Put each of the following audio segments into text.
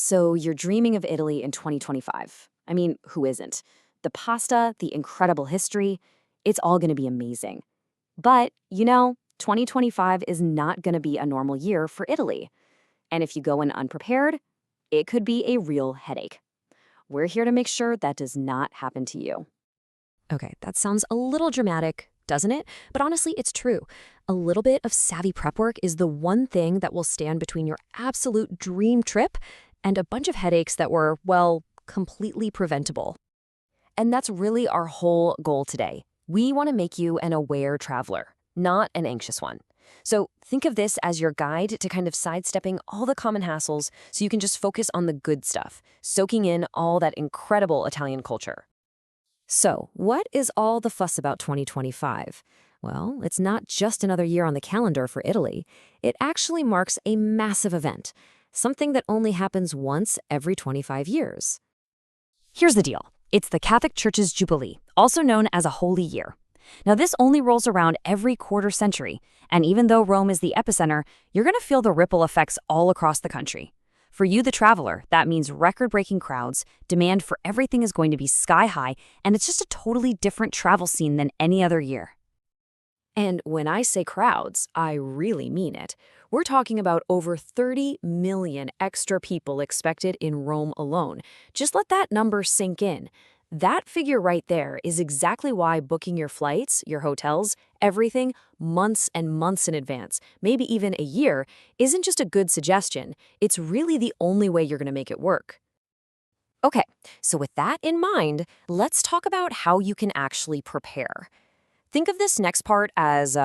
So you're dreaming of Italy in 2025. I mean, who isn't? The pasta, the incredible history, it's all going to be amazing. But, 2025 is not going to be a normal year for Italy. And if you go in unprepared, it could be a real headache. We're here to make sure that does not happen to you. Okay, that sounds a little dramatic, doesn't it? But honestly, it's true. A little bit of savvy prep work is the one thing that will stand between your absolute dream trip and a bunch of headaches that were, well, completely preventable. And that's really our whole goal today. We want to make you an aware traveler, not an anxious one. So think of this as your guide to kind of sidestepping all the common hassles so you can just focus on the good stuff, soaking in all that incredible Italian culture. So, what is all the fuss about 2025? Well, it's not just another year on the calendar for Italy. It actually marks a massive event, something that only happens once every 25 years. Here's the deal. It's the Catholic Church's Jubilee, also known as a Holy Year. Now, this only rolls around every quarter century, and even though Rome is the epicenter, you're going to feel the ripple effects all across the country. For you, the traveler, that means record-breaking crowds, demand for everything is going to be sky high, and it's just a totally different travel scene than any other year. And when I say crowds, I really mean it. We're talking about over 30 million extra people expected in Rome alone. Just let that number sink in. That figure right there is exactly why booking your flights, your hotels, everything months and months in advance, maybe even a year, isn't just a good suggestion. It's really the only way you're going to make it work. Okay, so with that in mind, let's talk about how you can actually prepare. Think of this next part as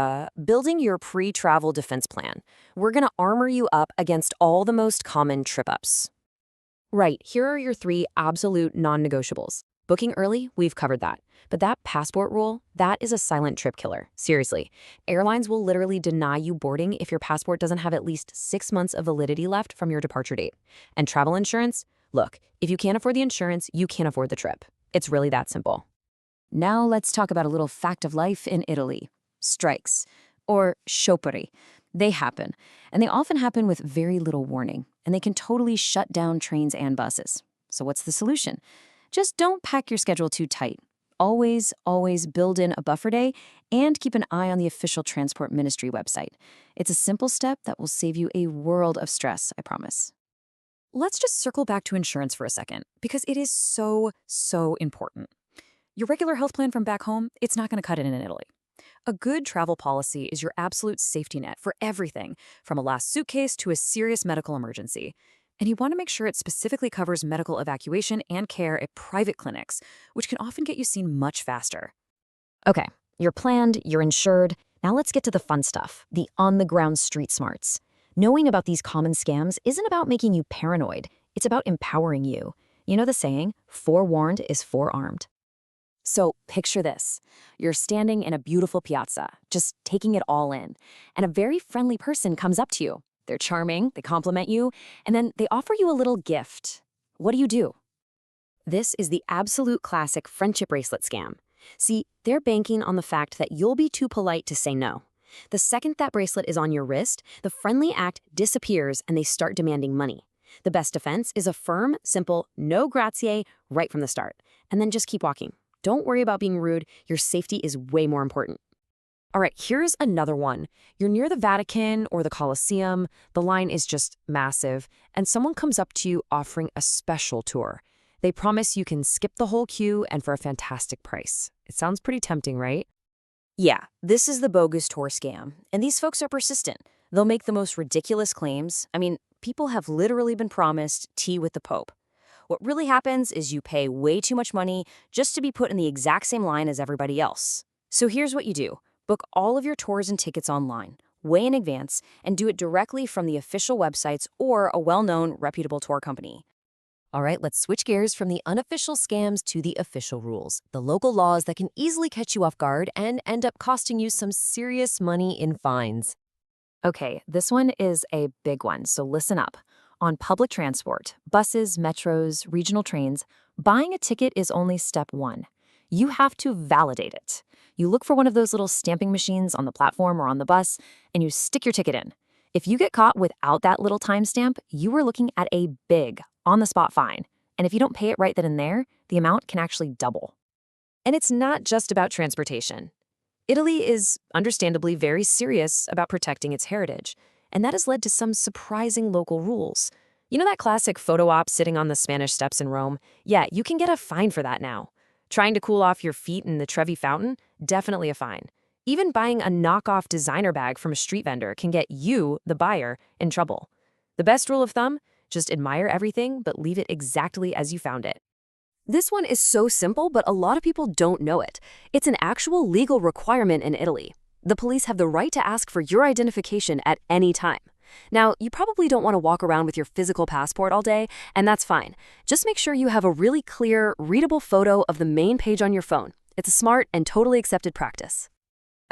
building your pre-travel defense plan. We're going to armor you up against all the most common trip-ups. Right, here are your 3 absolute non-negotiables. Booking early, we've covered that. But that passport rule, that is a silent trip killer. Seriously. Airlines will literally deny you boarding if your passport doesn't have at least 6 months of validity left from your departure date. And travel insurance? Look, if you can't afford the insurance, you can't afford the trip. It's really that simple. Now let's talk about a little fact of life in Italy. Strikes, or scioperi. They happen, and they often happen with very little warning, and they can totally shut down trains and buses. So what's the solution? Just don't pack your schedule too tight. Always build in a buffer day and keep an eye on the official Transport Ministry website. It's a simple step that will save you a world of stress, I promise. Let's just circle back to insurance for a second, because it is so important. Your regular health plan from back home, it's not going to cut it in Italy. A good travel policy is your absolute safety net for everything, from a lost suitcase to a serious medical emergency. And you want to make sure it specifically covers medical evacuation and care at private clinics, which can often get you seen much faster. Okay, you're planned, you're insured. Now let's get to the fun stuff, the on-the-ground street smarts. Knowing about these common scams isn't about making you paranoid. It's about empowering you. You know the saying, forewarned is forearmed. So picture this. You're standing in a beautiful piazza, just taking it all in, and a very friendly person comes up to you. They're charming, they compliment you, and then they offer you a little gift. What do? This is the absolute classic friendship bracelet scam. See, they're banking on the fact that you'll be too polite to say no. The second that bracelet is on your wrist, the friendly act disappears and they start demanding money. The best defense is a firm, simple, no grazie right from the start, and then just keep walking. Don't worry about being rude. Your safety is way more important. All right, here's another one. You're near the Vatican or the Colosseum. The line is just massive, and someone comes up to you offering a special tour. They promise you can skip the whole queue and for a fantastic price. It sounds pretty tempting, right? Yeah, this is the bogus tour scam, and these folks are persistent. They'll make the most ridiculous claims. I mean, people have literally been promised tea with the Pope. What really happens is you pay way too much money just to be put in the exact same line as everybody else. So here's what you do. Book all of your tours and tickets online, way in advance, and do it directly from the official websites or a well-known, reputable tour company. All right, let's switch gears from the unofficial scams to the official rules, the local laws that can easily catch you off guard and end up costing you some serious money in fines. Okay, this one is a big one, so listen up. On public transport, buses, metros, regional trains, buying a ticket is only step 1. You have to validate it. You look for one of those little stamping machines on the platform or on the bus, and you stick your ticket in. If you get caught without that little timestamp, you are looking at a big, on-the-spot fine. And if you don't pay it right then and there, the amount can actually double. And it's not just about transportation. Italy is understandably very serious about protecting its heritage, and that has led to some surprising local rules. You know that classic photo op sitting on the Spanish steps in Rome? Yeah, you can get a fine for that now. Trying to cool off your feet in the Trevi Fountain? Definitely a fine. Even buying a knockoff designer bag from a street vendor can get you, the buyer, in trouble. The best rule of thumb? Just admire everything, but leave it exactly as you found it. This one is so simple, but a lot of people don't know it. It's an actual legal requirement in Italy. The police have the right to ask for your identification at any time. Now, you probably don't want to walk around with your physical passport all day, and that's fine. Just make sure you have a really clear, readable photo of the main page on your phone. It's a smart and totally accepted practice.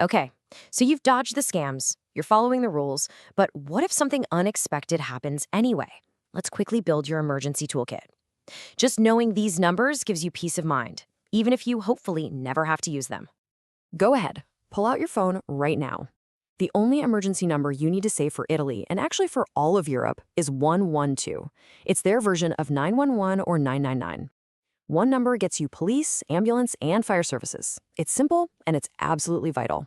Okay, so you've dodged the scams, you're following the rules, but what if something unexpected happens anyway? Let's quickly build your emergency toolkit. Just knowing these numbers gives you peace of mind, even if you hopefully never have to use them. Go ahead, pull out your phone right now. The only emergency number you need to save for Italy, and actually for all of Europe, is 112. It's their version of 911 or 999. One number gets you police, ambulance, and fire services. It's simple, and it's absolutely vital.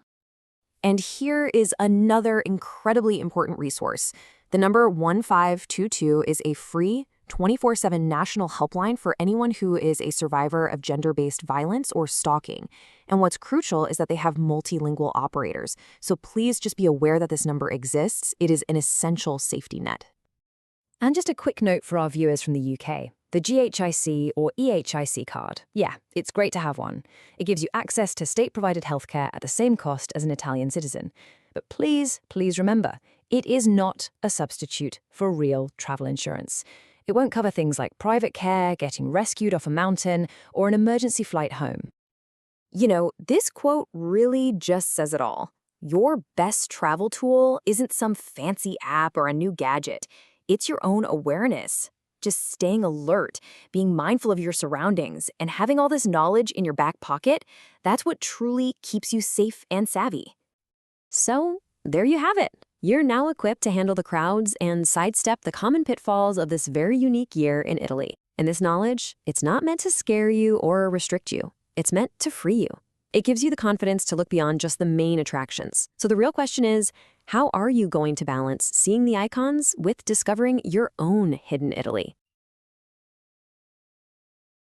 And here is another incredibly important resource. The number 1522 is a free 24/7 national helpline for anyone who is a survivor of gender-based violence or stalking. And what's crucial is that they have multilingual operators. So please just be aware that this number exists. It is an essential safety net. And just a quick note for our viewers from the UK. The GHIC or EHIC card. Yeah, it's great to have one. It gives you access to state-provided healthcare at the same cost as an Italian citizen. But please remember, it is not a substitute for real travel insurance. It won't cover things like private care, getting rescued off a mountain, or an emergency flight home. You know, this quote really just says it all. Your best travel tool isn't some fancy app or a new gadget. It's your own awareness. Just staying alert, being mindful of your surroundings, and having all this knowledge in your back pocket, that's what truly keeps you safe and savvy. So, there you have it. You're now equipped to handle the crowds and sidestep the common pitfalls of this very unique year in Italy. And this knowledge, it's not meant to scare you or restrict you. It's meant to free you. It gives you the confidence to look beyond just the main attractions. So the real question is, how are you going to balance seeing the icons with discovering your own hidden Italy?